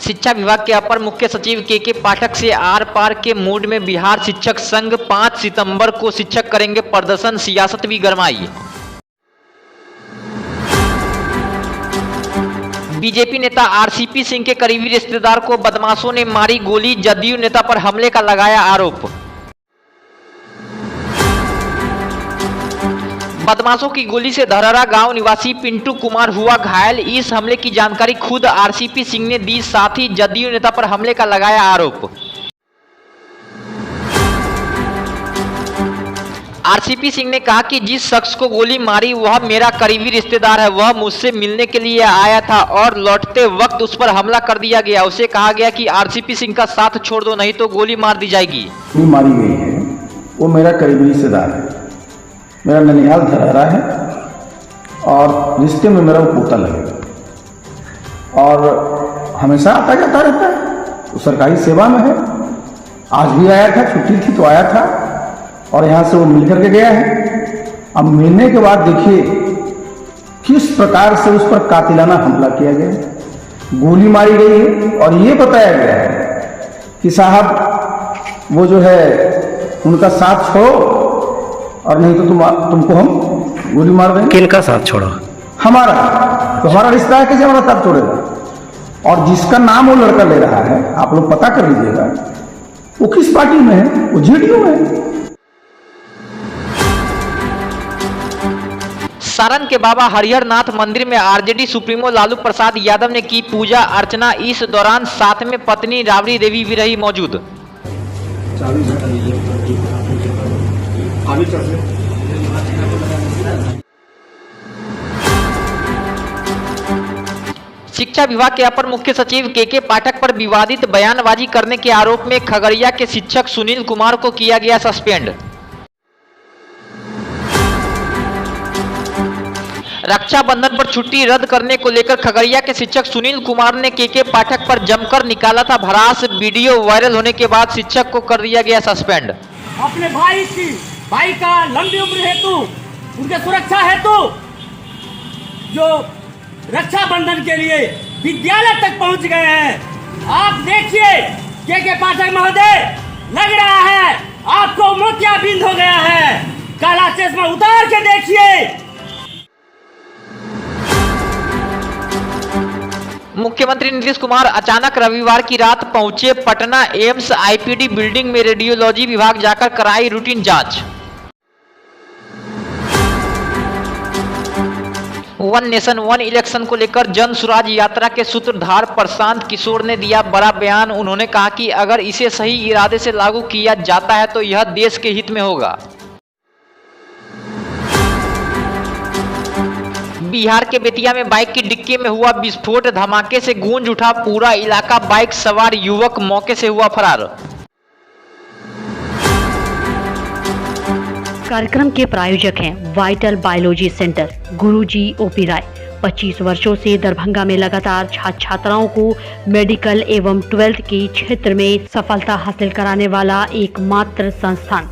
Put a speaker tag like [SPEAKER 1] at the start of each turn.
[SPEAKER 1] शिक्षा विभाग के अपर मुख्य सचिव के पाठक से आर पार के मूड में बिहार शिक्षक संघ 5 सितंबर को शिक्षक करेंगे प्रदर्शन, सियासत भी गरमाई। बीजेपी नेता आरसीपी सिंह के करीबी रिश्तेदार को बदमाशों ने मारी गोली, जदयू नेता पर हमले का लगाया आरोप। बदमाशों की गोली से धरहरा गांव निवासी पिंटू कुमार हुआ घायल। इस हमले की जानकारी खुद आरसीपी सिंह ने दी, साथ ही जदयू नेता पर हमले का लगाया आरोप। आरसीपी सिंह ने कहा कि जिस शख्स को गोली मारी वह मेरा करीबी रिश्तेदार है। वह मुझसे मिलने के लिए आया था और लौटते वक्त उस पर हमला कर दिया गया। उसे कहा गया कि आरसीपी सिंह का साथ छोड़ दो, नहीं तो गोली मार दी जाएगी।
[SPEAKER 2] मारी गई है वो मेरा करीबी रिश्तेदार है, मेरा ननिहाल धरहरा है और रिश्ते में मेरा वो पोता लगेगा और हमेशा आता जाता रहता है। वो सरकारी सेवा में है, आज भी आया था, छुट्टी थी तो आया था और यहाँ से वो मिल करके गया है। अब मिलने के बाद देखिए किस प्रकार से उस पर कातिलाना हमला किया गया, गोली मारी गई है और ये बताया गया है कि साहब वो जो है उनका साथ छोड़ो और नहीं तो तुमको हम गोली मार देंगे।
[SPEAKER 3] किनका साथ छोड़ा?
[SPEAKER 2] हमारा। तो हमारा रिश्ता है, कैसे हमारा साथ छोड़ेगा? और जिसका नाम वो लड़का ले रहा है आप लोग पता कर लीजिएगा वो किस पार्टी में है, वो जेडीयू में है।
[SPEAKER 1] सारण के बाबा हरिहर नाथ मंदिर में आरजेडी सुप्रीमो लालू प्रसाद यादव ने की पूजा अर्चना। इस दौरान साथ में पत्नी राबड़ी देवी भी रही मौजूद। शिक्षा विभाग के अपर मुख्य सचिव के पाठक पर विवादित बयानबाजी करने के आरोप में खगड़िया के शिक्षक सुनील कुमार को किया गया सस्पेंड। रक्षाबंधन पर छुट्टी रद्द करने को लेकर खगड़िया के शिक्षक सुनील कुमार ने के पाठक पर जमकर निकाला था भड़ास। वीडियो वायरल होने के बाद शिक्षक को कर दिया गया सस्पेंड।
[SPEAKER 4] अपने भाई का लंबी उम्र हेतु, उनके सुरक्षा हेतु जो रक्षाबंधन के लिए विद्यालय तक पहुंच गए हैं। आप देखिए के पाठक महोदय, लग रहा है आपको मोतियाबिंद हो गया है। काला चश्मा उतार के देखिए।
[SPEAKER 1] मुख्यमंत्री नीतीश कुमार अचानक रविवार की रात पहुंचे पटना एम्स आईपीडी बिल्डिंग में रेडियोलॉजी विभाग जाकर कराई रूटीन जांच। वन नेशन वन इलेक्शन को लेकर जन सुराज यात्रा के सूत्रधार प्रशांत किशोर ने दिया बड़ा बयान। उन्होंने कहा कि अगर इसे सही इरादे से लागू किया जाता है तो यह देश के हित में होगा। बिहार के बेतिया में बाइक की डिक्की में हुआ विस्फोट, धमाके से गूंज उठा पूरा इलाका। बाइक सवार युवक मौके से हुआ फरार।
[SPEAKER 5] कार्यक्रम के प्रायोजक हैं वाइटल बायोलॉजी सेंटर, गुरुजी ओपी राय। 25 वर्षों से दरभंगा में लगातार छात्र छात्राओं को मेडिकल एवं 12th के क्षेत्र में सफलता हासिल कराने वाला एकमात्र संस्थान।